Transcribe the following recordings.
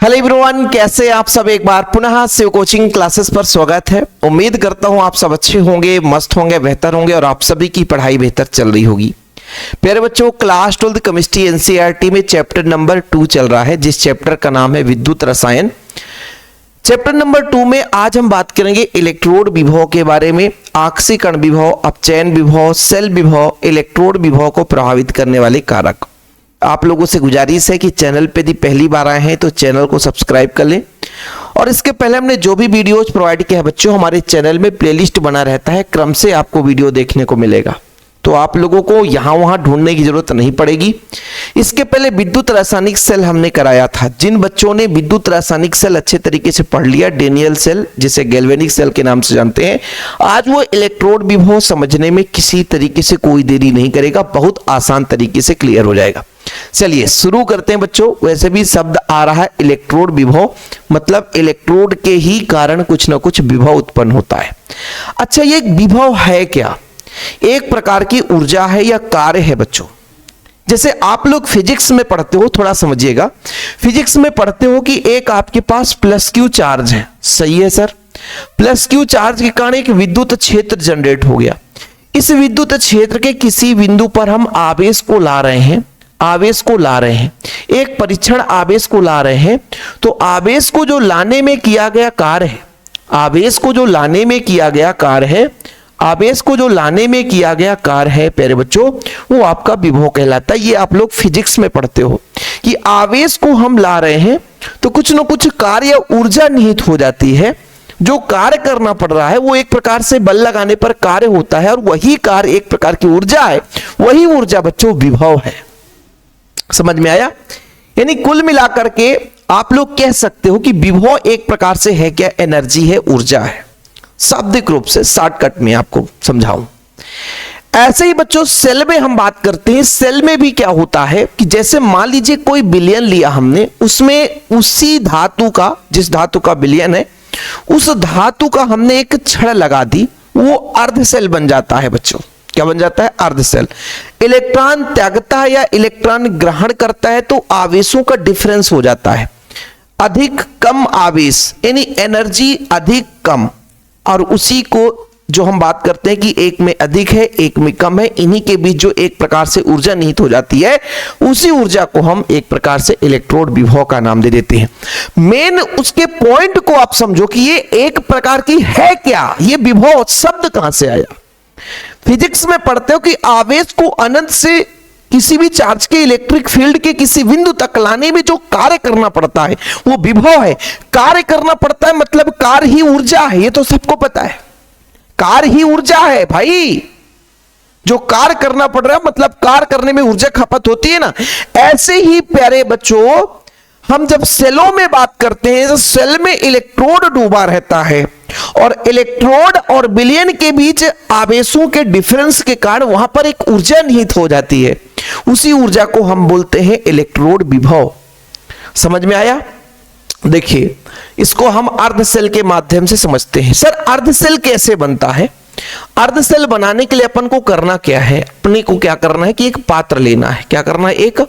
Hello everyone, कैसे आप सब। एक बार पुनः शिव कोचिंग क्लासेस पर स्वागत है। उम्मीद करता हूं आप सब अच्छे होंगे, मस्त होंगे, बेहतर होंगे और आप सभी की पढ़ाई बेहतर चल रही होगी। प्यारे बच्चों, क्लास 12 केमिस्ट्री एनसीईआरटी में चैप्टर नंबर 2 चल रहा है, जिस चैप्टर का नाम है विद्युत रसायन। चैप्टर नंबर 2 में आज हम बात करेंगे इलेक्ट्रोड विभव के बारे में। आक्सीकरण विभव, अपचयन विभव, सेल विभव, इलेक्ट्रोड विभव को प्रभावित करने वाले कारक। आप लोगों से गुजारिश है कि चैनल पे यदि पहली बार आए हैं तो चैनल को सब्सक्राइब कर लें। और इसके पहले हमने जो भी वीडियोज प्रोवाइड किया है बच्चों, हमारे चैनल में प्लेलिस्ट बना रहता है, क्रम से आपको वीडियो देखने को मिलेगा, तो आप लोगों को यहाँ वहाँ ढूंढने की जरूरत नहीं पड़ेगी। इसके पहले विद्युत रासायनिक सेल हमने कराया था। जिन बच्चों ने विद्युत रासायनिक सेल अच्छे तरीके से पढ़ लिया, डेनियल सेल जिसे गैल्वेनिक सेल के नाम से जानते हैं, आज वो इलेक्ट्रोड विभव समझने में किसी तरीके से कोई देरी नहीं करेगा, बहुत आसान तरीके से क्लियर हो जाएगा। चलिए शुरू करते हैं बच्चों। वैसे भी शब्द आ रहा है इलेक्ट्रोड विभव, मतलब इलेक्ट्रोड के ही कारण कुछ ना कुछ विभव उत्पन्न होता है। अच्छा, ये विभव है क्या? एक प्रकार की ऊर्जा है या कार्य है बच्चों। जैसे आप लोग फिजिक्स में पढ़ते हो, थोड़ा समझिएगा। फिजिक्स में पढ़ते हो कि एक आपके पास प्लस क्यू चार्ज है, सही है सर। प्लस क्यू चार्ज के कारण एक विद्युत क्षेत्र जनरेट हो गया। इस विद्युत क्षेत्र के किसी बिंदु पर हम आवेश को ला रहे हैं, एक परीक्षण आवेश को ला रहे हैं। तो आवेश को जो लाने में किया गया कार्य है, प्यारे बच्चों, वो आपका विभव कहलाता है। ये आप लोग फिजिक्स में पढ़ते हो कि आवेश को हम ला रहे हैं तो कुछ ना कुछ कार्य ऊर्जा निहित हो जाती है। जो कार्य करना पड़ रहा है वो एक प्रकार से बल लगाने पर कार्य होता है, और वही कार्य एक प्रकार की ऊर्जा है। वही ऊर्जा बच्चों विभव है। समझ में आया? यानी कुल मिलाकर के आप लोग कह सकते हो कि विभव एक प्रकार से है क्या? एनर्जी है, ऊर्जा है। शाब्दिक रूप से शॉर्टकट में आपको समझाऊं। ऐसे ही बच्चों सेल में हम बात करते हैं। सेल में भी क्या होता है कि जैसे मान लीजिए कोई विलयन लिया हमने, उसमें उसी धातु का, जिस धातु का विलयन है, उस धातु का हमने एक छड़ लगा दी, वो अर्ध सेल बन जाता है बच्चों। क्या बन जाता है? अर्ध सेल। इलेक्ट्रॉन त्यागता है या इलेक्ट्रॉन ग्रहण करता है तो आवेशों का डिफरेंस हो जाता है। अधिक कम आवेश यानी एनर्जी अधिक कम, और उसी को जो हम बात करते हैं कि एक में अधिक है एक में कम है, इन्हीं के बीच जो एक प्रकार से ऊर्जा निहित हो जाती है, उसी ऊर्जा को हम एक प्रकार से इलेक्ट्रोड विभव का नाम दे देते हैं। मेन उसके पॉइंट को आप समझो कि ये एक प्रकार की है क्या, ये विभव शब्द कहां से आया। फिजिक्स में पढ़ते हो कि आवेश को अनंत से किसी भी चार्ज के इलेक्ट्रिक फील्ड के किसी बिंदु तक लाने में जो कार्य करना पड़ता है वो विभव है। कार्य करना पड़ता है मतलब कार्य ही ऊर्जा है, ये तो सबको पता है। कार्य ही ऊर्जा है भाई। जो कार्य करना पड़ रहा है मतलब कार्य करने में ऊर्जा खपत होती है ना। ऐसे ही प्यारे बच्चों, हम जब सेलों में बात करते हैं तो सेल में इलेक्ट्रोड डूबा रहता है, और इलेक्ट्रोड और विलयन के बीच आवेशों के डिफरेंस के कारण वहां पर एक ऊर्जा निहित हो जाती है। उसी ऊर्जा को हम बोलते हैं इलेक्ट्रोड विभव। समझ में आया? देखिए, इसको हम अर्ध सेल के माध्यम से समझते हैं। सर अर्ध सेल कैसे बनता है? अर्ध सेल बनाने के लिए अपन को करना क्या है? अपने को क्या करना है कि एक पात्र लेना है। क्या करना है? एक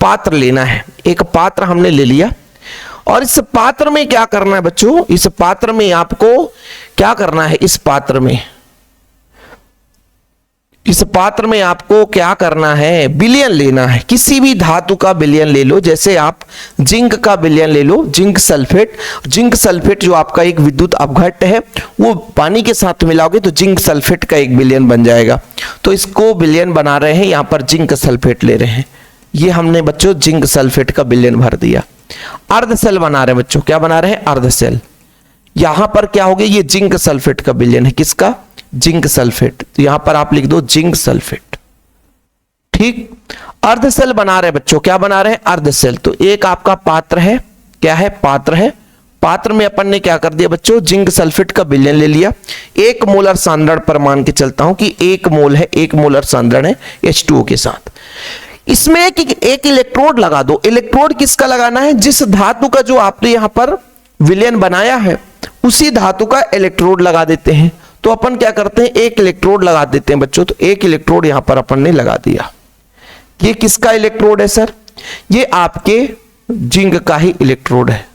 पात्र लेना है। एक पात्र हमने ले लिया, और इस पात्र में क्या करना है बच्चों? इस पात्र में आपको क्या करना है? इस पात्र में आपको क्या करना है? विलयन लेना है। किसी भी धातु का विलयन ले लो, जैसे आप जिंक का विलयन ले लो, जिंक सल्फेट। जिंक सल्फेट जो आपका एक विद्युत अपघट्य है, वो पानी के साथ मिलाओगे तो जिंक सल्फेट का एक विलयन बन जाएगा। तो इसको विलयन बना रहे हैं, यहां पर जिंक सल्फेट ले रहे हैं। ये हमने बच्चों जिंक सल्फेट का विलयन भर दिया। अर्ध सेल बना रहे हैं बच्चों। क्या बना रहे हैं? अर्ध सेल। यहां पर क्या हो गया? ये जिंक सल्फेट का विलयन है। किसका? Zinc sulphate. तो यहां पर आप लिख दो जिंक सल्फेट। ठीक, अर्ध सेल बना रहे हैं बच्चों। क्या बना रहे हैं? अर्ध सेल। तो एक आपका पात्र है। क्या है? पात्र है। पात्र में अपन ने क्या कर दिया बच्चों? जिंक सल्फेट का विलयन ले लिया। 1 मोलर सांद्रण पर मान के चलता हूं कि 1 मोल है, 1 मोलर सांद्रण है H2O के साथ। इसमें एक इलेक्ट्रोड लगा दो। इलेक्ट्रोड किसका लगाना है? जिस धातु का जो आपने यहां पर विलयन बनाया है उसी धातु का इलेक्ट्रोड लगा देते हैं। तो अपन क्या करते हैं? एक इलेक्ट्रोड लगा देते हैं बच्चों। तो एक इलेक्ट्रोड यहां पर अपन ने लगा दिया। ये किसका इलेक्ट्रोड है सर? ये आपके जिंक का ही इलेक्ट्रोड है।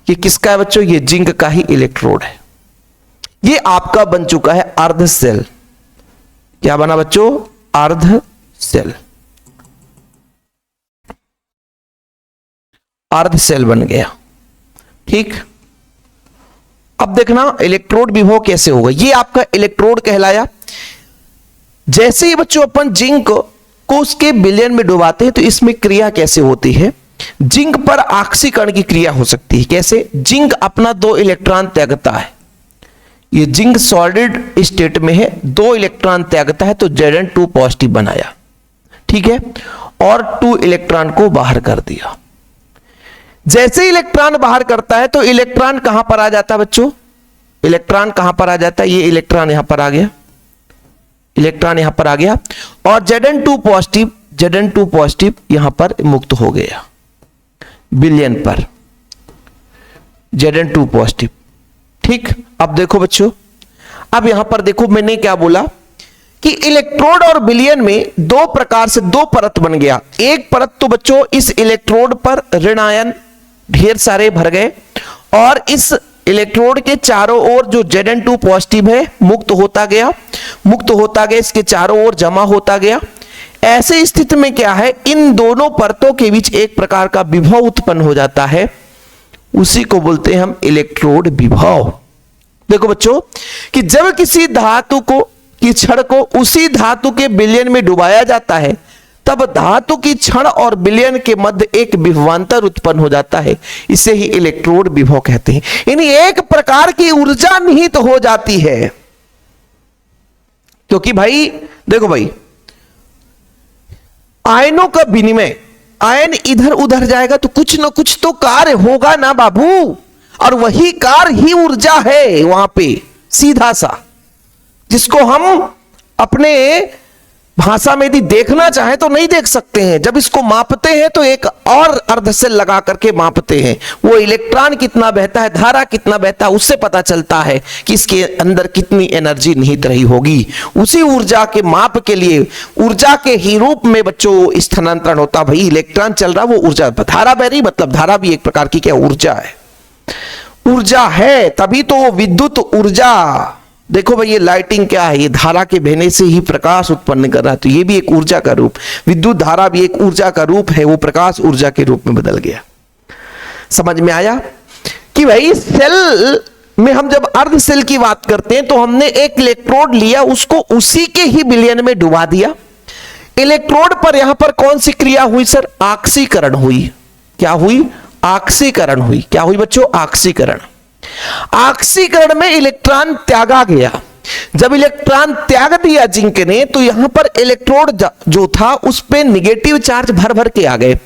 ये किसका है बच्चों? ये जिंक का ही इलेक्ट्रोड है। ये आपका बन चुका है अर्ध सेल। क्या बना बच्चों? अर्ध सेल। अर्ध सेल बन गया। ठीक, अब देखना इलेक्ट्रोड विभव कैसे होगा। ये आपका इलेक्ट्रोड कहलाया। जैसे ही बच्चों अपन जिंक को उसके विलयन में डुबाते हैं तो इसमें क्रिया कैसे होती है? जिंक पर ऑक्सीकरण की क्रिया हो सकती है। कैसे? जिंक अपना 2 इलेक्ट्रॉन त्यागता है। ये जिंक सॉलिड स्टेट में है, 2 इलेक्ट्रॉन त्यागता है तो Zn2 पॉजिटिव बनाया, ठीक है, और 2 इलेक्ट्रॉन को बाहर कर दिया। जैसे इलेक्ट्रॉन बाहर करता है तो इलेक्ट्रॉन कहां पर आ जाता है बच्चों? इलेक्ट्रॉन कहां पर आ जाता है? ये इलेक्ट्रॉन यहां पर आ गया, इलेक्ट्रॉन यहां पर आ गया और Zn2 पॉजिटिव यहां पर मुक्त हो गया विलयन पर, Zn2 पॉजिटिव। ठीक, अब देखो बच्चों, अब यहां पर देखो मैंने क्या बोला कि इलेक्ट्रोड और विलयन में 2 प्रकार से 2 परत बन गया। एक परत तो बच्चों इस इलेक्ट्रोड पर ऋण आयन ढेर सारे भर गए और इस इलेक्ट्रोड के चारों ओर जो Zn2 पॉजिटिव है मुक्त होता गया, इसके चारों ओर जमा होता गया। ऐसे स्थिति में क्या है, इन दोनों परतों के बीच एक प्रकार का विभव उत्पन्न हो जाता है, उसी को बोलते हैं हम इलेक्ट्रोड विभव। देखो बच्चों कि जब किसी धातु को की छड़ को उसी धातु के विलयन में डुबाया जाता है तब धातु की छड़ और विलयन के मध्य एक विभवांतर उत्पन्न हो जाता है। इसे ही इलेक्ट्रोड विभव कहते हैं। यानी एक प्रकार की ऊर्जा निहित हो जाती है, क्योंकि भाई देखो भाई, आयनों का विनिमय, आयन इधर उधर जाएगा तो कुछ ना कुछ तो कार्य होगा ना बाबू, और वही कार्य ही ऊर्जा है वहां पे सीधा सा, जिसको हम अपने भाषा में यदि देखना चाहें तो नहीं देख सकते हैं। जब इसको मापते हैं तो एक और अर्ध सेल लगा करके मापते हैं, वो इलेक्ट्रॉन कितना बहता है, धारा कितना बहता है, उससे पता चलता है कि इसके अंदर कितनी एनर्जी निहित रही होगी। उसी ऊर्जा के माप के लिए ऊर्जा के ही रूप में बच्चों स्थानांतरण होता। भाई इलेक्ट्रॉन चल रहा, वो ऊर्जा, धारा बह रही, मतलब धारा भी एक प्रकार की क्या ऊर्जा है, ऊर्जा है, तभी तो वो विद्युत ऊर्जा। देखो भाई ये लाइटिंग क्या है, ये धारा के बहने से ही प्रकाश उत्पन्न कर रहा है, तो ये भी एक ऊर्जा का रूप, विद्युत धारा भी एक ऊर्जा का रूप है, वो प्रकाश ऊर्जा के रूप में बदल गया। समझ में आया कि भाई सेल में हम जब अर्ध सेल की बात करते हैं तो हमने एक इलेक्ट्रोड लिया, उसको उसी के ही विलयन में डुबा दिया। इलेक्ट्रोड पर यहां पर कौन सी क्रिया हुई सर? ऑक्सीकरण हुई। क्या हुई? ऑक्सीकरण हुई। क्या हुई बच्चों? ऑक्सीकरण। ऑक्सीकरण में इलेक्ट्रॉन त्यागा गया। जब इलेक्ट्रॉन त्याग दिया जिंक ने तो यहां पर इलेक्ट्रोड जो था उस पे निगेटिव चार्ज भर भर के आ गए,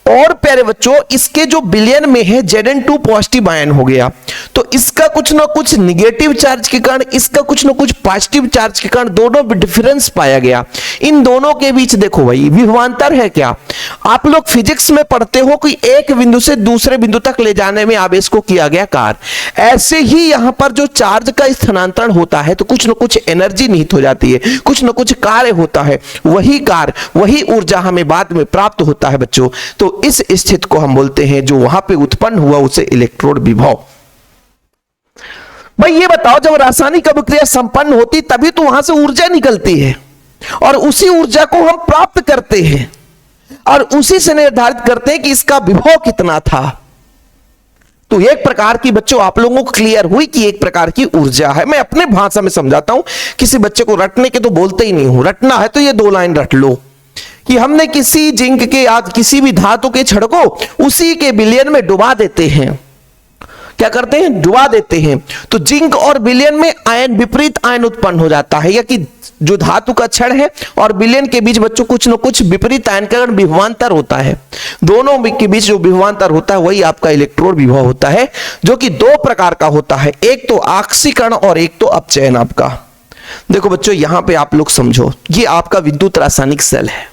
और प्यारे बच्चों इसके जो विलयन में है Zn2 पॉजिटिव आयन हो गया, तो इसका कुछ ना कुछ निगेटिव चार्ज के कारण, इसका कुछ ना कुछ पॉजिटिव चार्ज के कारण दोनों में डिफरेंस पाया गया। इन दोनों के बीच देखो भाई विभवांतर है। क्या आप लोग फिजिक्स में पढ़ते हो कि एक बिंदु से दूसरे बिंदु तक ले जाने में आवेश को किया गया कार्य, ऐसे ही यहां पर जो चार्ज का स्थानांतरण होता है तो कुछ ना कुछ एनर्जी निहित हो जाती है, कुछ ना कुछ कार्य होता है, वही कार्य, वही ऊर्जा हमें बाद में प्राप्त होता है बच्चों। तो इस स्थिति को हम बोलते हैं, जो वहां पे उत्पन्न हुआ उसे इलेक्ट्रोड विभव। भाई ये बताओ, जब रासायनिक अभिक्रिया संपन्न होती तभी तो वहां से ऊर्जा निकलती है, और उसी ऊर्जा को हम प्राप्त करते हैं और उसी से निर्धारित करते हैं कि इसका विभव कितना था। तो एक प्रकार की बच्चों आप लोगों को क्लियर हुई कि एक प्रकार की ऊर्जा है। मैं अपने भाषा में समझाता हूं, किसी बच्चे को रटने के तो बोलते ही नहीं हूं, रटना है तो ये 2 लाइन रट लो कि हमने किसी जिंक के या किसी भी धातु के छड़ को उसी के विलयन में डुबा देते हैं। क्या करते हैं? डुबा देते हैं। तो जिंक और विलयन में आयन, विपरीत आयन उत्पन्न हो जाता है, या कि जो धातु का छड़ है और विलयन के बीच बच्चों कुछ न कुछ विपरीत आयन के कारण विभवांतर होता है। दोनों के बीच जो विभवांतर होता है वही आपका इलेक्ट्रोड विभव होता है, जो कि 2 प्रकार का होता है, एक तो ऑक्सीकरण और एक तो अपचयन आपका। देखो बच्चों यहां पे आप लोग समझो, ये आपका विद्युत रासायनिक सेल है।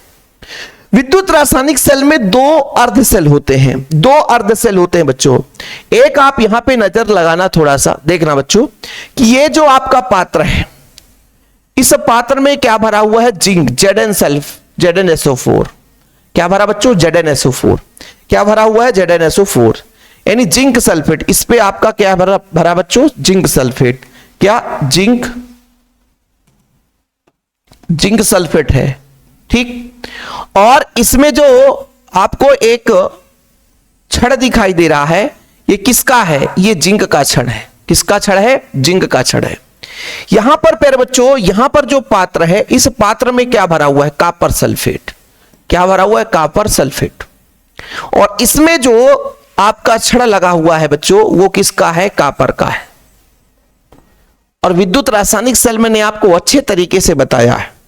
विद्युत रासायनिक सेल में 2 अर्ध सेल होते हैं, 2 अर्ध सेल होते हैं बच्चों। एक आप यहां पे नजर लगाना, थोड़ा सा देखना बच्चों कि ये जो आपका पात्र है, इस पात्र में क्या भरा हुआ है? Zinc, ZnSO4। क्या भरा बच्चों? ZnSO4। क्या भरा हुआ है? ZnSO4। यानी जिंक सल्फेट, इस पे आपका क्या भरा बच्चों, जिंक सल्फेट, क्या जिंक सल्फेट है, ठीक। और इसमें जो आपको एक छड़ दिखाई दे रहा है, ये किसका है, ये जिंक का छड़ है। किसका छड़ है, जिंक का छड़ है। यहां पर प्यारे बच्चों, यहां पर जो पात्र है, इस पात्र में क्या भरा हुआ है, कॉपर सल्फेट। क्या भरा हुआ है, कॉपर सल्फेट। और इसमें जो आपका छड़ लगा हुआ है बच्चों, वो किसका है, कॉपर का है। और विद्युत रासायनिक सेल मैंने आपको अच्छे तरीके से बताया है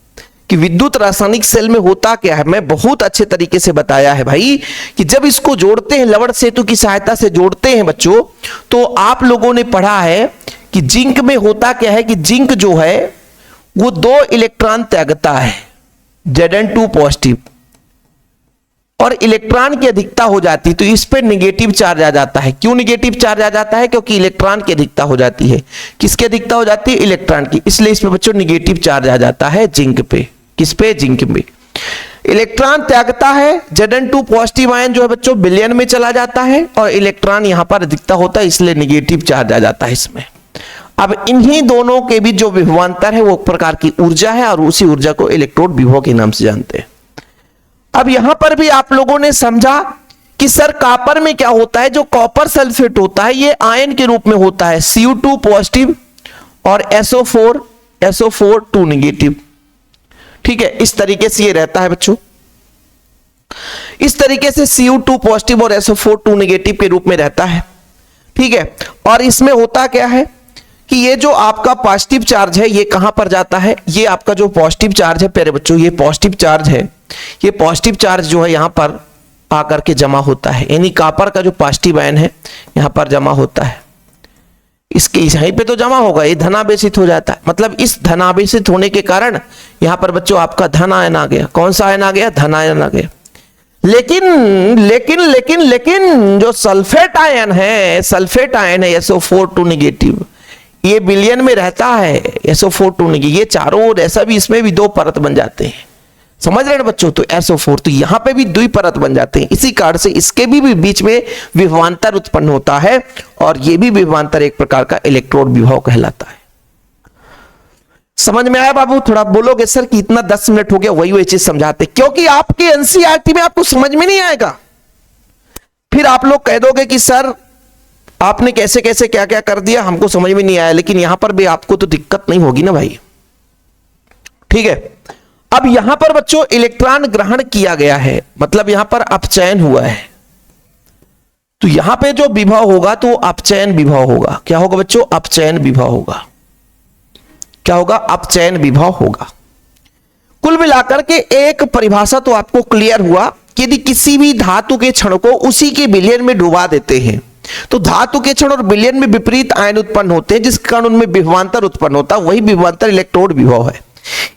कि विद्युत रासायनिक सेल में होता क्या है, मैं बहुत अच्छे तरीके से बताया है भाई, कि जब इसको जोड़ते हैं, लवण सेतु की सहायता से जोड़ते हैं बच्चों, तो आप लोगों ने पढ़ा है कि जिंक में होता क्या है कि जिंक जो है वो 2 इलेक्ट्रॉन त्यागता है, Zn2 पॉजिटिव, और इलेक्ट्रॉन की अधिकता हो जाती, तो इस पे नेगेटिव चार्ज आ जाता है। क्यों नेगेटिव चार्ज आ जाता है, क्योंकि इलेक्ट्रॉन की अधिकता हो जाती है। किसकी अधिकता हो जाती है, इलेक्ट्रॉन की, इसलिए इसमें बच्चों नेगेटिव चार्ज आ जाता है जिंक पे। किस पे, जिंक पे। इलेक्ट्रॉन त्यागता है, Zn2 पॉजिटिव आयन जो है बच्चों विलयन में चला जाता है, और इलेक्ट्रॉन यहां पर अधिकता होता है, इसलिए नेगेटिव चार्ज आ जाता है इसमें। अब इन्हीं दोनों के बीच जो विभवांतर है वो एक प्रकार की ऊर्जा है, और उसी ऊर्जा को इलेक्ट्रोड विभव के नाम से जानते हैं। अब यहां पर भी आप लोगों ने समझा कि सर कॉपर में क्या होता है, जो कॉपर सल्फेट होता है ये आयन के रूप में होता है, Cu2 पॉजिटिव और SO4 2 नेगेटिव, ठीक है। इस तरीके से ये रहता है बच्चों, इस तरीके से Cu2 पॉजिटिव और SO4 2 नेगेटिव के रूप में रहता है, ठीक है। और इसमें होता क्या है कि ये जो आपका पॉजिटिव चार्ज है ये कहां पर जाता है, ये आपका जो पॉजिटिव चार्ज है प्यारे बच्चों, ये पॉजिटिव चार्ज है, ये पॉजिटिव चार्ज जो है यहां पर आकर के जमा होता है, यानी कॉपर का जो पॉजिटिव आयन है यहां पर जमा होता है, इसके यहीं पे तो जमा होगा, ये धनावेशित हो जाता है। मतलब इस धनावेशित होने के कारण यहां पर बच्चों आपका धन आयन आ गया। कौन सा आयन आ गया, धन आयन आ गया। लेकिन लेकिन लेकिन लेकिन जो सल्फेट आयन है, सल्फेट आयन है SO4 2 नेगेटिव, ये विलयन में रहता है, SO4 2 नेगेटिव, ये चारों ओर ऐसा भी, इसमें भी 2 परत बन जाते हैं, समझ रहे हैं बच्चों। तो SO4, तो यहां पे भी 2 परत बन जाते हैं, इसी कारण से इसके भी बीच में विभवांतर उत्पन्न होता है, और ये भी विभवांतर एक प्रकार का इलेक्ट्रोड विभव कहलाता है। समझ में आया बाबू? थोड़ा बोलोगे सर कि इतना 10 मिनट हो गया, वही चीज समझाते, क्योंकि आपके एनसीईआरटी में आपको समझ में नहीं आएगा। फिर आप लोग कह दोगे कि सर आपने कैसे कैसे क्या क्या कर दिया, हमको समझ में नहीं आया। लेकिन यहां पर भी आपको तो दिक्कत नहीं होगी ना भाई, ठीक है। अब यहां पर बच्चों इलेक्ट्रॉन ग्रहण किया गया है, मतलब यहां पर अपचयन हुआ है, तो यहां पे जो विभव होगा तो अपचयन विभव होगा। क्या होगा बच्चों, अपचयन विभव होगा। क्या होगा, अपचयन विभव होगा। कुल मिलाकर के एक परिभाषा तो आपको क्लियर हुआ कि यदि किसी भी धातु के क्षण को उसी के विलयन में डुबा देते हैं तो धातु के क्षण और विलयन में विपरीत आयन उत्पन्न होते हैं, जिस कारण उनमें विभवांतर उत्पन्न होता है, वही विभवांतर इलेक्ट्रोड विभव है।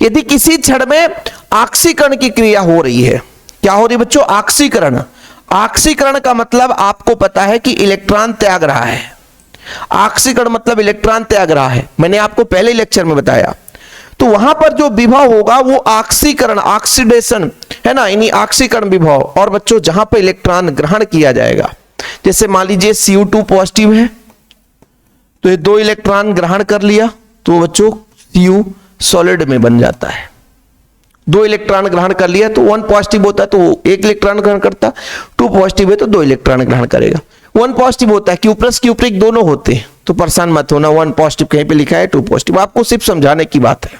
यदि किसी क्षण में ऑक्सीकरण की क्रिया हो रही है, क्या हो रही है बच्चों, ऑक्सीकरण। ऑक्सीकरण का मतलब आपको पता है कि इलेक्ट्रॉन त्याग रहा है, ऑक्सीकरण मतलब इलेक्ट्रॉन त्याग रहा है, मैंने आपको पहले लेक्चर में बताया। तो वहां पर जो विभव होगा वो ऑक्सीकरण, ऑक्सीडेशन है ना, यानी ऑक्सीकरण विभव। और बच्चों जहां पर इलेक्ट्रॉन ग्रहण किया जाएगा, जैसे मान लीजिए Cu2 पॉजिटिव है, तो ये 2 इलेक्ट्रॉन ग्रहण कर लिया, तो बच्चों Cu सॉलिड में बन जाता है। 2 इलेक्ट्रॉन ग्रहण कर लिया तो 1 पॉजिटिव होता है तो 1 इलेक्ट्रॉन ग्रहण करता, 2 पॉजिटिव है तो 2 इलेक्ट्रॉन ग्रहण करेगा। 1 पॉजिटिव होता है, Q+ Q- दोनों होते हैं, तो परेशान मत होना, 1 पॉजिटिव कहीं पे लिखा है, 2 पॉजिटिव, आपको सिर्फ समझाने की बात है,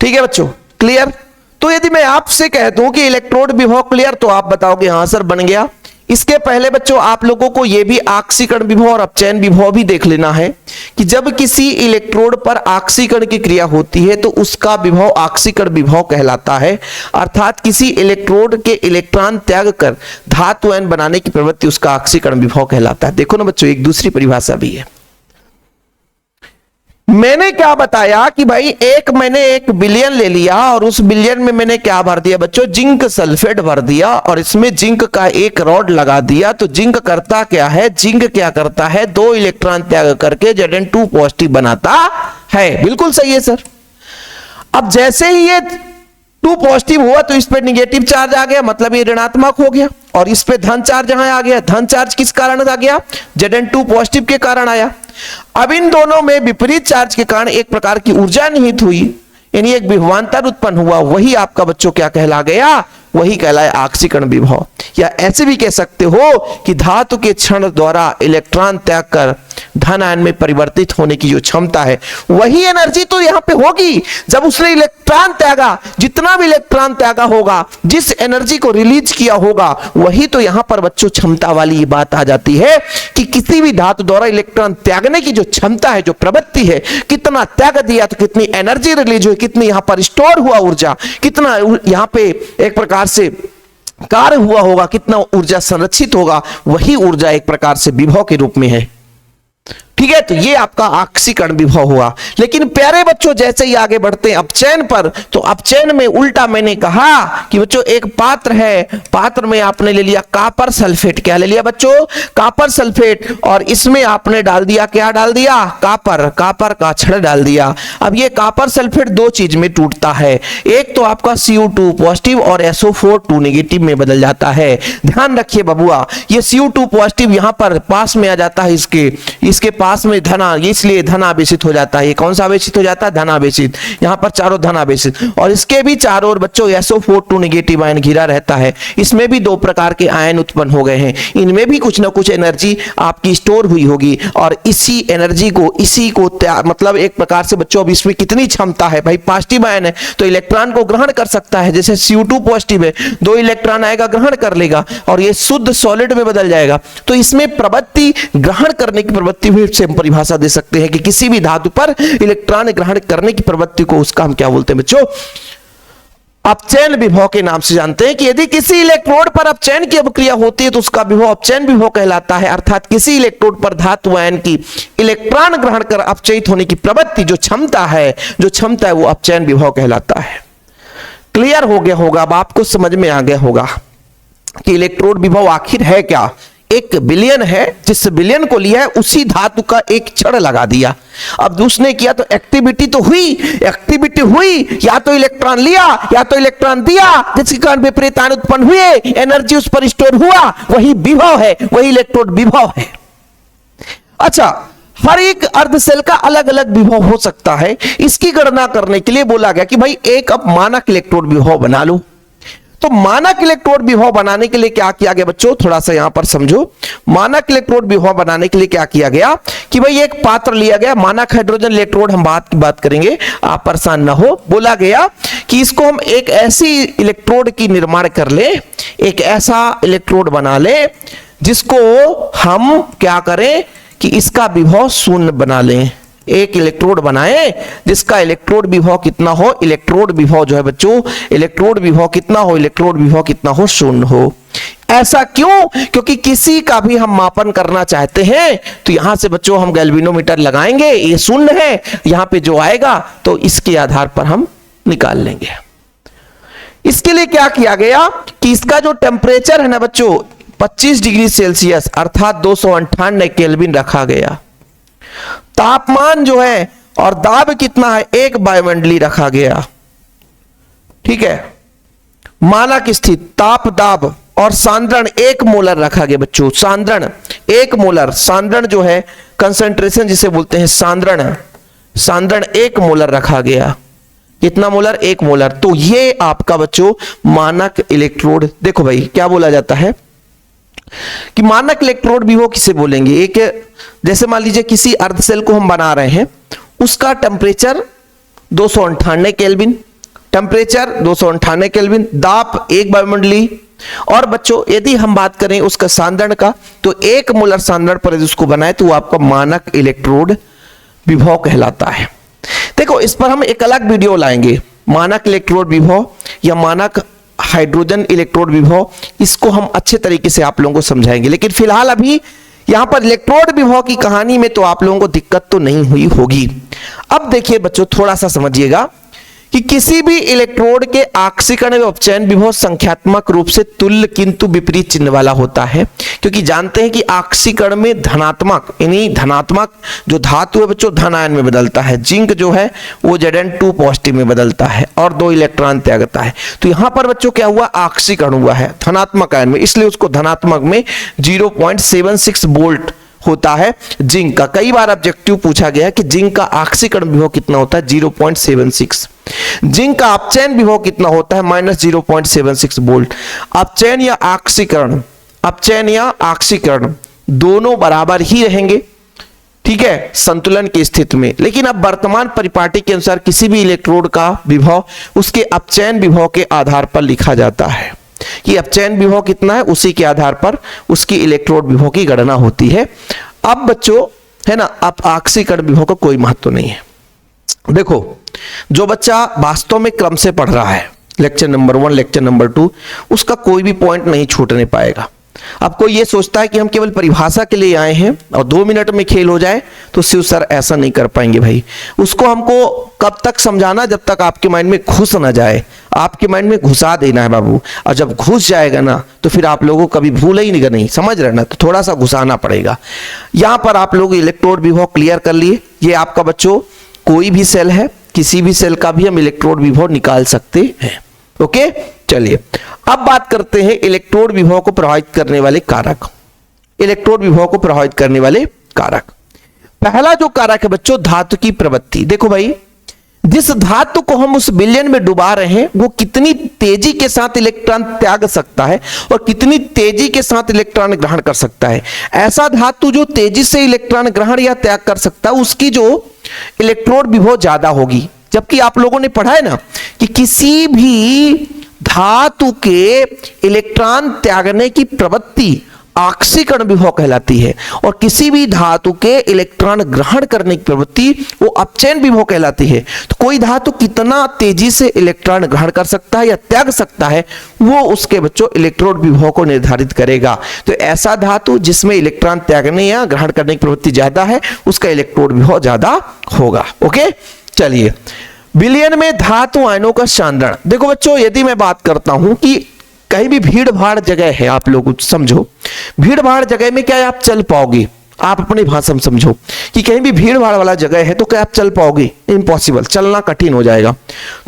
ठीक है बच्चों, क्लियर। तो यदि मैं आपसे कह दूं कि इलेक्ट्रोड विभव क्लियर, तो आप बताओगे हां सर बन गया। इसके पहले बच्चों आप लोगों को यह भी ऑक्सीकरण विभव और अपचयन विभव भी देख लेना है कि जब किसी इलेक्ट्रोड पर ऑक्सीकरण की क्रिया होती है तो उसका विभव ऑक्सीकरण विभव कहलाता है। अर्थात किसी इलेक्ट्रोड के इलेक्ट्रॉन त्याग कर धातु आयन बनाने की प्रवृत्ति उसका ऑक्सीकरण विभव कहलाता है। देखो ना बच्चों, एक दूसरी परिभाषा भी है। मैंने क्या बताया कि भाई मैंने एक विलयन ले लिया और उस विलयन में मैंने क्या भर दिया बच्चों, जिंक सल्फेट भर दिया, और इसमें जिंक का एक रॉड लगा दिया। तो जिंक करता क्या है, जिंक क्या करता है, 2 इलेक्ट्रॉन त्याग करके Zn2 पॉजिटिव बनाता है। बिल्कुल सही है सर। अब जैसे ही ये 2 पॉजिटिव हुआ तो इस पर निगेटिव चार्ज आ गया, मतलब ये ऋणात्मक हो गया, और इस पे धन चार्ज यहां आ गया। धन चार्ज किस कारण आ गया? Zn2 पॉजिटिव के कारण आया। अब इन दोनों में विपरीत चार्ज के कारण एक प्रकार की ऊर्जा निहित हुई, यानी एक विभवांतर उत्पन्न हुआ। वही आपका बच्चों क्या कहला गया? वही कहलाए आक्सीकरण विभव। या ऐसे भी कह सकते हो कि धातु के क्षण द्वारा इलेक्ट्रॉन त्याग कर धन आयन में परिवर्तित होने की जो क्षमता है, वही एनर्जी तो यहां पे होगी जब उसने इलेक्ट्रॉन त्यागा। जितना भी इलेक्ट्रॉन त्यागा होगा, जिस एनर्जी को रिलीज किया होगा, वही तो यहां पर बच्चों क्षमता वाली बात आ जाती है कि किसी भी धातु द्वारा इलेक्ट्रॉन त्यागने की जो क्षमता है, जो प्रवृत्ति है, कितना त्याग दिया तो कितनी एनर्जी रिलीज हुई, कितनी यहां पर स्टोर हुआ ऊर्जा, कितना यहां पे एक प्रकार से कार्य हुआ होगा, कितना ऊर्जा संरक्षित होगा, वही ऊर्जा एक प्रकार से विभव के रूप में है। ठीक है, तो ये आपका आक्सीकरण विभव हुआ। लेकिन प्यारे बच्चों जैसे ही आगे बढ़ते हैं अपचयन पर, तो अपचयन में उल्टा मैंने कहा कि बच्चों एक पात्र है, पात्र में आपने ले लिया कॉपर सल्फेट। क्या ले लिया बच्चों? Copper sulphate. और इसमें आपने डाल दिया, क्या डाल दिया? कॉपर, कॉपर का छड़ डाल दिया। अब ये कॉपर सल्फेट दो चीज में टूटता है, एक तो आपका CO2 पॉजिटिव और SO4 नेगेटिव में बदल जाता है। ध्यान रखिए बबुआ, ये CO2 पॉजिटिव यहां पर पास में आ जाता है, इसके पास में धना, इसलिए धनावेशित हो जाता है। ये कौन सा आवेशित हो जाता है? धनावेशित। यहां पर चारों धनावेशित, और इसके भी चारों ओर बच्चों SO4 नेगेटिव आयन घिरा रहता है। इसमें भी दो प्रकार के आयन उत्पन्न हो गए हैं, इनमें भी कुछ ना कुछ एनर्जी आपकी स्टोर हुई होगी, और इसी एनर्जी को, इसी को मतलब एक प्रकार से बच्चों अब इसमें कितनी क्षमता है भाई, पॉजिटिव आयन है तो इलेक्ट्रॉन को ग्रहण कर सकता है। जैसे CO2 पॉजिटिव है, 2 इलेक्ट्रॉन आएगा, ग्रहण कर लेगा और ये शुद्ध सॉलिड में बदल जाएगा। तो इसमें प्रवृत्ति, ग्रहण करने की प्रवृत्ति भी से परिभाषा दे सकते हैं कि किसी भी धातु पर इलेक्ट्रॉन ग्रहण करने की प्रवृत्ति को, उसका हम क्या बोलते हैं बच्चों? अपचयन विभव के नाम से जानते हैं। कि यदि किसी इलेक्ट्रोड पर अपचयन की अभिक्रिया होती है तो उसका विभव अपचयन विभव कहलाता है। अर्थात किसी इलेक्ट्रोड पर धातु आयन की इलेक्ट्रॉन ग्रहण कर अपचयित होने की प्रवृत्ति, जो क्षमता है, वो अपचयन विभव कहलाता है। क्लियर हो गया होगा, अब आपको समझ में आ गया होगा कि इलेक्ट्रोड विभव आखिर है क्या। एक विलयन है, जिस विलयन को लिया है उसी धातु का एक छड़ लगा दिया। अब उसने किया तो एक्टिविटी तो हुई, या तो इलेक्ट्रॉन लिया या तो इलेक्ट्रॉन दिया, जिसके कारण विपरीत आयन उत्पन्न हुए, एनर्जी उस पर स्टोर हुआ, वही विभव है, वही इलेक्ट्रोड विभव है। अच्छा, हर एक अर्धशेल का अलग अलग विभव हो सकता है। इसकी गणना करने के लिए बोला गया कि भाई एक अब मानक इलेक्ट्रोड विभव बना लो। तो मानक इलेक्ट्रोड विभव बनाने के लिए क्या किया गया बच्चों, थोड़ा सा यहां पर समझो। मानक इलेक्ट्रोड विभव बनाने के लिए क्या किया गया कि भाई एक पात्र लिया गया, मानक हाइड्रोजन इलेक्ट्रोड, हम बात करेंगे, आप परेशान ना हो। बोला गया कि इसको हम एक ऐसी इलेक्ट्रोड की निर्माण कर ले, एक ऐसा इलेक्ट्रोड बना ले जिसको हम क्या करें कि इसका विभव शून्य बना लें। एक इलेक्ट्रोड बनाए जिसका इलेक्ट्रोड विभव कितना हो, इलेक्ट्रोड विभव जो है बच्चों, इलेक्ट्रोड विभव कितना हो, इलेक्ट्रोड विभव कितना हो, शून्य हो। ऐसा क्यों? क्योंकि किसी का भी हम मापन करना चाहते हैं तो यहां से बच्चों हम गैल्वेनोमीटर लगाएंगे, ये शून्य है, यहां पे जो आएगा तो इसके आधार पर हम निकाल लेंगे। इसके लिए क्या किया गया कि इसका जो टेम्परेचर है ना बच्चों 25 डिग्री सेल्सियस अर्थात 298 केल्विन रखा गया। तापमान जो है और दाब कितना है, 1 वायुमंडलीय रखा गया। ठीक है, मानक स्थिति, ताप, दाब और सांद्रण 1 मोलर रखा गया बच्चों। सांद्रण 1 मोलर, सांद्रण जो है कंसंट्रेशन जिसे बोलते हैं सांद्रण, सांद्रण 1 मोलर रखा गया। कितना मोलर? 1 मोलर। तो ये आपका बच्चों मानक इलेक्ट्रोड। देखो भाई क्या बोला जाता है कि मानक इलेक्ट्रोड विभव किसे बोलेंगे। एक जैसे मान लीजिए किसी अर्धशेल को हम बना रहे हैं, उसका टेम्परेचर 298 केल्विन, टेम्परेचर 298 केल्विन, दाब 1 वायुमंडलीय, और बच्चों यदि हम बात करें उसका सांद्रण का तो 1 मोलर सांद्रण पर उसको बनाए तो वो आपका मानक इलेक्ट्रोड विभव कहलाता है। देखो इस पर हम एक अलग वीडियो लाएंगे, मानक इलेक्ट्रोड विभव या मानक हाइड्रोजन इलेक्ट्रोड विभव, इसको हम अच्छे तरीके से आप लोगों को समझाएंगे। लेकिन फिलहाल अभी यहां पर इलेक्ट्रोड विभव की कहानी में तो आप लोगों को दिक्कत तो नहीं हुई होगी। अब देखिए बच्चों थोड़ा सा समझिएगा कि किसी भी इलेक्ट्रोड के आक्सीकरण एवं अपचयन विभव संख्यात्मक रूप से तुल्य किंतु विपरीत चिन्ह वाला होता है, क्योंकि जानते हैं कि आक्सीकरण में धनात्मक यानी धनात्मक जो धातु है बच्चों धन आयन में बदलता है, जिंक जो है वो Zn2 पॉजिटिव में बदलता है और 2 इलेक्ट्रॉन त्यागता है। तो यहां पर बच्चों क्या हुआ, आक्सीकरण हुआ है धनात्मक आयन में, इसलिए उसको धनात्मक में 0.76 वोल्ट होता है जिंक का। कई बार ऑब्जेक्टिव पूछा गया कि जिंक का आक्सीकरण विभव कितना होता है, 0.76। जिंक का अपचयन विभव कितना होता है, -0.76 वोल्ट। अपचयन या आक्सीकरण, अपचयन या आक्सीकरण दोनों बराबर ही रहेंगे, ठीक है, संतुलन की स्थिति में। लेकिन अब वर्तमान परिपाटी के अनुसार किसी भी इलेक्ट्रोड का विभव उसके अपचयन विभव के आधार पर लिखा जाता है कि अपचयन विभव कितना है, उसी के आधार पर उसकी इलेक्ट्रोड विभव की गणना होती है। अब बच्चों है ना, अब आक्सीकरण विभव का कोई महत्व नहीं है। देखो जो बच्चा वास्तव में क्रम से पढ़ रहा है, लेक्चर नंबर 1 लेक्चर नंबर 2, उसका कोई भी पॉइंट नहीं छूटने पाएगा। अब कोई ये सोचता है कि हम केवल परिभाषा के लिए आए हैं और 2 मिनट में खेल हो जाए, तो शिव सर ऐसा नहीं कर पाएंगे भाई। उसको हमको कब तक समझाना, जब तक आपके माइंड में घुस ना जाए, आपके माइंड में घुसा देना है बाबू। और जब घुस जाएगा ना तो फिर आप लोगों को कभी भूल ही नहीं, समझ रहे ना, तो थोड़ा सा घुसाना पड़ेगा। यहां पर आप लोग इलेक्ट्रोड विभव क्लियर कर लिए। ये आपका बच्चों कोई भी सेल है, किसी भी सेल का भी हम इलेक्ट्रोड विभव निकाल सकते हैं। ओके, चलिए अब बात करते हैं इलेक्ट्रोड विभव को प्रभावित करने वाले कारक। इलेक्ट्रोड विभव को प्रभावित करने वाले कारक, पहला जो कारक है बच्चों, धातु की प्रवृत्ति। देखो भाई, जिस धातु को हम उस विलयन में डुबा रहे हैं वो कितनी तेजी के साथ इलेक्ट्रॉन त्याग सकता है और कितनी तेजी के साथ इलेक्ट्रॉन ग्रहण कर सकता है। ऐसा धातु जो तेजी से इलेक्ट्रॉन ग्रहण या त्याग कर सकता है उसकी जो इलेक्ट्रोड विभव ज्यादा होगी। जबकि आप लोगों ने पढ़ा है ना कि किसी भी धातु के इलेक्ट्रॉन त्यागने की प्रवृत्ति आक्सीकरण विभव कहलाती है और किसी भी धातु के इलेक्ट्रॉन ग्रहण करने की प्रवृत्ति वो अपचयन विभव कहलाती है। तो कोई धातु कितना तेजी से इलेक्ट्रॉन ग्रहण कर सकता है या त्याग सकता है, वो उसके बच्चों इलेक्ट्रोड विभव को निर्धारित करेगा। तो ऐसा धातु जिसमें इलेक्ट्रॉन त्यागने या ग्रहण करने की प्रवृत्ति ज्यादा है उसका इलेक्ट्रोड विभव ज्यादा होगा। ओके, चलिए विलयन में धातु आयनों का सांद्रण। देखो बच्चों, यदि मैं बात करता हूं कि कहीं भी भीड़ भाड़ जगह है, आप लोग समझो भीड़ भाड़ जगह में क्या आप चल पाओगे, आप अपनी भाषा में समझो कि कहीं भी भीड़ भाड़ वाला जगह है तो क्या आप चल पाओगे, इम्पॉसिबल, चलना कठिन हो जाएगा।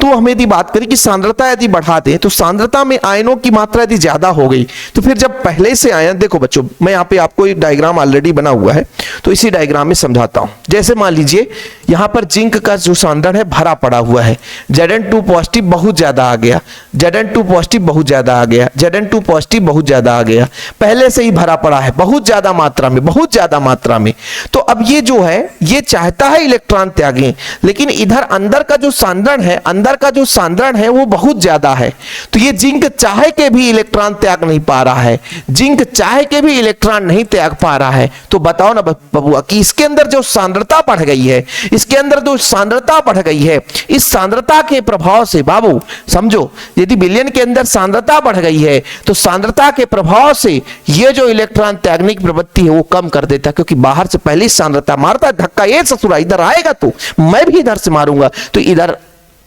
तो हमें यदि बात करें कि सांद्रता यदि बढ़ा दें तो सांद्रता में आयनों की मात्रा यदि ज्यादा हो गई तो फिर जब पहले से आयन, देखो बच्चों मैं यहाँ पे आपको एक डायग्राम ऑलरेडी बना हुआ है तो इसी डायग्राम में समझाता हूं। जैसे मान लीजिए यहां पर जिंक का जो सांद्रण है भरा पड़ा हुआ है, Zn2 पॉजिटिव बहुत ज्यादा आ गया, Zn2 पॉजिटिव बहुत ज्यादा आ गया, Zn2 पॉजिटिव बहुत ज्यादा आ गया, पहले से ही भरा पड़ा है बहुत ज्यादा मात्रा में, बहुत ज्यादा मात्रा में। तो अब ये जो है ये चाहता है इलेक्ट्रॉन त्यागें, लेकिन इधर अंदर का जो सांद्रण है, अंदर का जो सांद्रण है वो बहुत ज्यादा है। तो ये जिंक चाहे के भी इलेक्ट्रॉन त्याग नहीं पा रहा है, जिंक चाहे के भी इलेक्ट्रॉन नहीं त्याग पा रहा है। तो बताओ ना बबुआ कि इसके अंदर जो सांद्रता बढ़ गई है, इसके अंदर जो सांद्रता बढ़ गई है, इस सांद्रता के प्रभाव से बाबू समझो, यदि विलयन के अंदर सांद्रता बढ़ गई है तो सांद्रता के प्रभाव से ये जो इलेक्ट्रॉन त्यागने की प्रवृत्ति है वो कम कर देता है, क्योंकि बाहर से पहले ही सांद्रता मारता है धक्का, ये ससुरा इधर आएगा तो मैं भी इधर से मारूंगा, तो इधर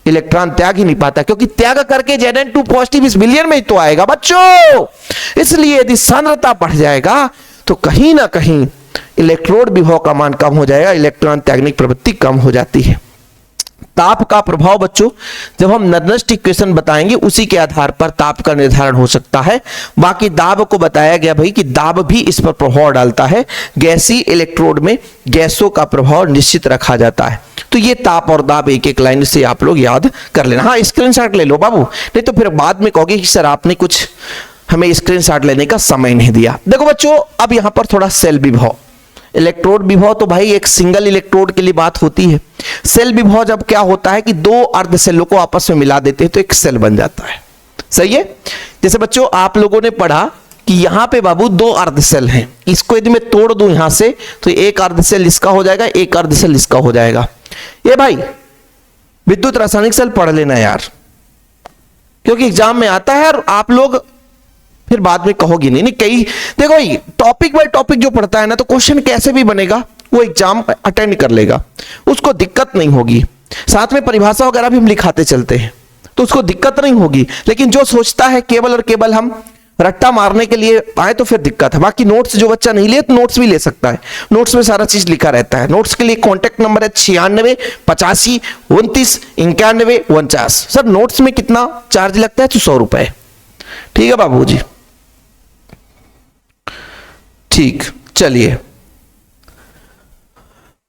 इलेक्ट्रॉन त्याग ही नहीं पाता, क्योंकि त्याग करके Zn2 पॉजिटिव इस विलयन में ही तो आएगा बच्चों। इसलिए यदि सांद्रता बढ़ जाएगा तो कहीं ना कहीं इलेक्ट्रोड विभव का मान कम हो जाएगा, इलेक्ट्रॉन त्यागने की प्रवृत्ति कम हो जाती है। ताप का प्रभाव बच्चों जब हम नर्नस्ट इक्वेशन बताएंगे उसी के आधार पर ताप का निर्धारण हो सकता है। बाकी दाब को बताया गया भाई कि दाब भी इस पर प्रभाव डालता है, गैसीय इलेक्ट्रोड में गैसों का प्रभाव निश्चित रखा जाता है। तो ये ताप और दाब एक एक लाइन से आप लोग याद कर लेना। हाँ स्क्रीनशॉट ले लो बाबू, नहीं तो फिर बाद में कहोगे कि सर आपने कुछ हमें स्क्रीनशॉट लेने का समय नहीं दिया। देखो बच्चों अब यहां पर थोड़ा सेल विभव, इलेक्ट्रोड विभव तो भाई एक सिंगल इलेक्ट्रोड के लिए बात होती है। सेल विभव जब क्या होता है कि दो अर्ध सेलों को आपस में मिला देते हैं तो एक सेल बन जाता है, सही है। जैसे बच्चों आप लोगों ने पढ़ा कि यहां पे बाबू दो अर्ध सेल हैं, इसको यदि मैं तोड़ दूं यहां से तो एक अर्ध सेल इसका हो जाएगा, एक अर्ध सेल इसका हो जाएगा। ये भाई विद्युत रासायनिक सेल पढ़ लेना यार, क्योंकि एग्जाम में आता है और आप लोग फिर बाद में कहोगी नहीं कई। देखो टॉपिक बाय टॉपिक जो पढ़ता है ना तो क्वेश्चन कैसे भी बनेगा वो एग्जाम अटेंड कर लेगा, उसको दिक्कत नहीं होगी। साथ में परिभाषा वगैरह भी हम लिखाते चलते हैं, तो उसको दिक्कत नहीं होगी। लेकिन जो सोचता है केवल और केवल हम रट्टा मारने के लिए आए तो फिर दिक्कत है। बाकी नोट्स जो बच्चा नहीं ले तो नोट्स भी ले सकता है, नोट्स में सारा चीज लिखा रहता है। नोट्स के लिए कॉन्टेक्ट नंबर है 96 85 29 91 49। सर नोट्स में कितना चार्ज लगता है? तो 100 रुपए। ठीक है बाबूजी, ठीक, चलिए।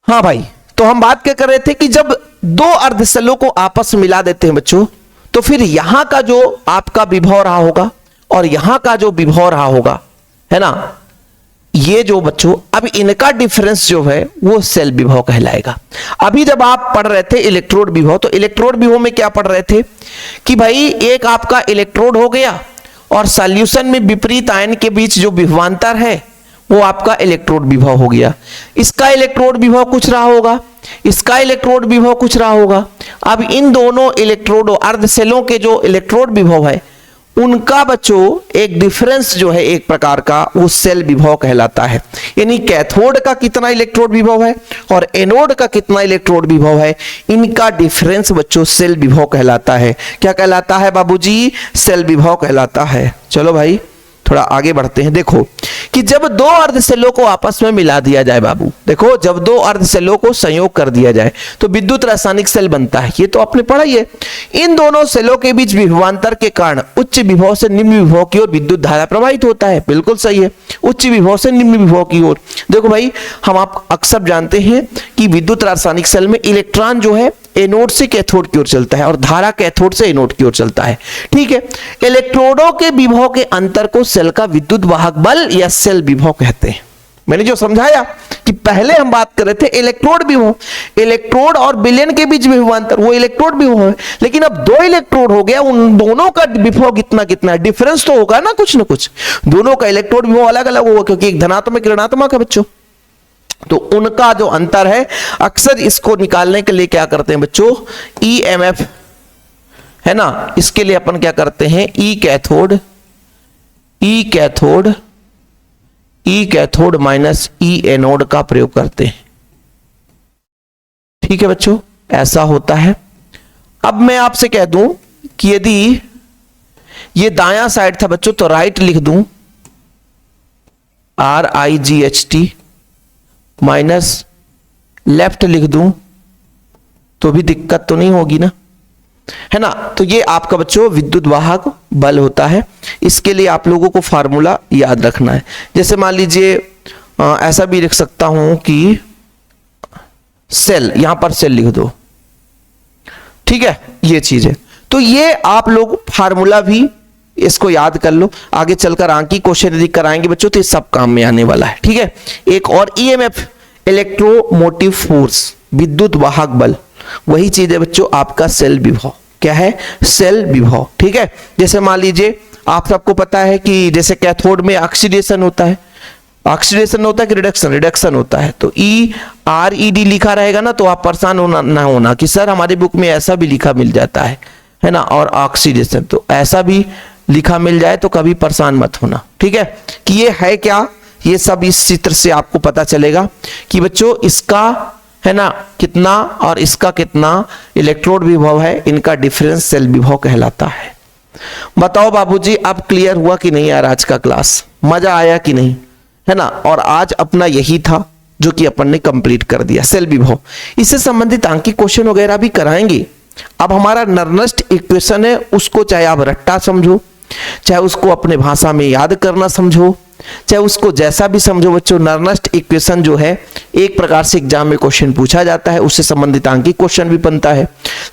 हाँ भाई, तो हम बात क्या कर रहे थे कि जब दो अर्धशैलों को आपस में मिला देते हैं बच्चों, तो फिर यहां का जो आपका विभव रहा होगा और यहां का जो विभव रहा होगा, है ना, ये जो बच्चों अब इनका डिफरेंस जो है वो सेल विभव कहलाएगा। अभी जब आप पढ़ रहे थे इलेक्ट्रोड विभव, तो इलेक्ट्रोड विभव में क्या पढ़ रहे थे कि भाई एक आपका इलेक्ट्रोड हो गया और सॉल्यूशन में विपरीत आयन के बीच जो विभवांतर है वो आपका इलेक्ट्रोड विभव हो गया। इसका इलेक्ट्रोड विभव कुछ रहा होगा, इसका इलेक्ट्रोड विभव कुछ रहा होगा। अब इन दोनों इलेक्ट्रोड अर्धशैलों के जो इलेक्ट्रोड विभव है उनका बच्चों एक डिफरेंस जो है एक प्रकार का वो सेल विभव कहलाता है। यानी कैथोड का कितना इलेक्ट्रोड विभव है और एनोड का कितना इलेक्ट्रोड विभव है, इनका डिफरेंस बच्चों सेल विभव कहलाता है। क्या कहलाता है बाबूजी? सेल विभव कहलाता है। चलो भाई थोड़ा आगे बढ़ते हैं। देखो कि जब दो अर्धशैलों को आपस में मिला दिया जाए बाबू, देखो जब दो अर्धशैलों को संयोग कर दिया जाए तो विद्युत रासायनिक सेल बनता है। ये तो आपने पढ़ा ही है। इन दोनों सेलों के बीच विभवांतर के कारण उच्च विभव से निम्न विभव की ओर विद्युत धारा प्रवाहित होता है। बिल्कुल सही है, उच्च विभव से निम्न विभव की ओर। देखो भाई, हम आप अक्सर जानते हैं कि विद्युत रासायनिक सेल में इलेक्ट्रॉन जो है एनोड से कैथोड की ओर चलता है और धारा कैथोड से एनोड की ओर चलता है। ठीक है, इलेक्ट्रोडों के विभव के अंतर को सेल का विद्युत वाहक बल या सेल विभव कहते हैं। मैंने जो समझाया कि पहले हम बात कर रहे थे इलेक्ट्रोड विभव, इलेक्ट्रोड और विलयन के बीच विभवांतर वो इलेक्ट्रोड विभव है। लेकिन अब दो इलेक्ट्रोड हो गया, उन दोनों का विभव कितना कितना है, डिफरेंस तो होगा ना कुछ ना कुछ। दोनों का इलेक्ट्रोड विभव अलग अलग होगा क्योंकि एक धनात्मक ऋणात्मक है बच्चों, तो उनका जो अंतर है अक्सर इसको निकालने के लिए क्या करते हैं बच्चों, ईएमएफ है ना, इसके लिए अपन क्या करते हैं ई कैथोड माइनस ई एनोड का प्रयोग करते हैं। ठीक है बच्चों, ऐसा होता है। अब मैं आपसे कह दूं कि यदि ये दायां साइड था बच्चों तो राइट लिख दूं RIGHT माइनस लेफ्ट लिख दूं तो भी दिक्कत तो नहीं होगी ना, है ना। तो ये आपका बच्चों विद्युत वाहक बल होता है। इसके लिए आप लोगों को फार्मूला याद रखना है। जैसे मान लीजिए ऐसा भी लिख सकता हूं कि सेल, यहां पर सेल लिख दो। ठीक है, ये चीज है। तो ये आप लोग फार्मूला भी इसको याद कर लो, आगे चलकर आंकी क्वेश्चन यदि कराएंगे बच्चों तो ये सब काम में आने वाला है। ठीक है, एक और ईएमएफ इलेक्ट्रोमोटिव फोर्स, विद्युत वाहक बल, वही चीज है बच्चों आपका सेल विभव। क्या है? सेल विभव। ठीक है, जैसे मान लीजिए आप सबको पता है कि जैसे कैथोड में ऑक्सीडेशन होता है, ऑक्सीडेशन होता है कि रिडक्शन, रिडक्शन होता है। तो ERED लिखा रहेगा ना तो आप परेशान होना ना होना कि सर हमारे बुक में ऐसा भी लिखा मिल जाता है ना, और ऑक्सीडेशन, तो ऐसा भी लिखा मिल जाए तो कभी परेशान मत होना। ठीक है, कि ये है क्या, ये सब इस चित्र से आपको पता चलेगा कि बच्चों इसका है ना कितना और इसका कितना इलेक्ट्रोड विभव है, इनका डिफरेंस सेल विभव कहलाता है। बताओ बाबूजी अब क्लियर हुआ कि नहीं यार? आज का क्लास मजा आया कि नहीं, है ना। और आज अपना यही था जो कि अपन ने कंप्लीट कर दिया, सेल विभव। इससे संबंधित आंकी क्वेश्चन वगैरह भी कराएंगे। अब हमारा नर्नस्ट इक्वेशन है, उसको चाहे आप रट्टा समझो, चाहे उसको अपने भाषा में याद करना समझो, चाहे उसको जैसा भी समझो बच्चों, नर्नस्ट इक्वेशन जो है एक प्रकार से एग्जाम में क्वेश्चन पूछा जाता है, उससे संबंधित आंकिक क्वेश्चन भी बनता है।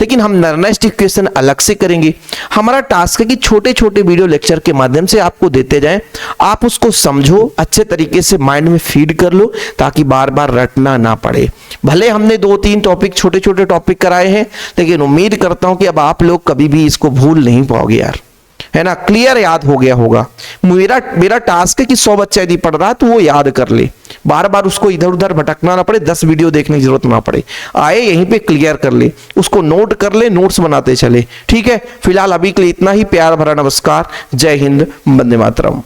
लेकिन हम नर्नस्ट इक्वेशन अलग से करेंगे। हमारा टास्क है कि छोटे छोटे वीडियो लेक्चर के माध्यम से आपको देते जाएं, आप उसको समझो, अच्छे तरीके से माइंड में फीड कर लो ताकि बार बार रटना ना पड़े। भले हमने 2-3 टॉपिक छोटे छोटे टॉपिक कराए हैं, लेकिन उम्मीद करता हूं कि अब आप लोग कभी भी इसको भूल नहीं पाओगे यार, है ना, क्लियर याद हो गया होगा। मेरा टास्क है कि 100 बच्चा यदि पढ़ रहा तो वो याद कर ले, बार बार उसको इधर उधर भटकना ना पड़े, 10 वीडियो देखने की जरूरत ना पड़े, आए यहीं पे क्लियर कर ले, उसको नोट कर ले, नोट्स बनाते चले। ठीक है, फिलहाल अभी के लिए इतना ही। प्यार भरा नमस्कार, जय हिंद, वंदे मातरम।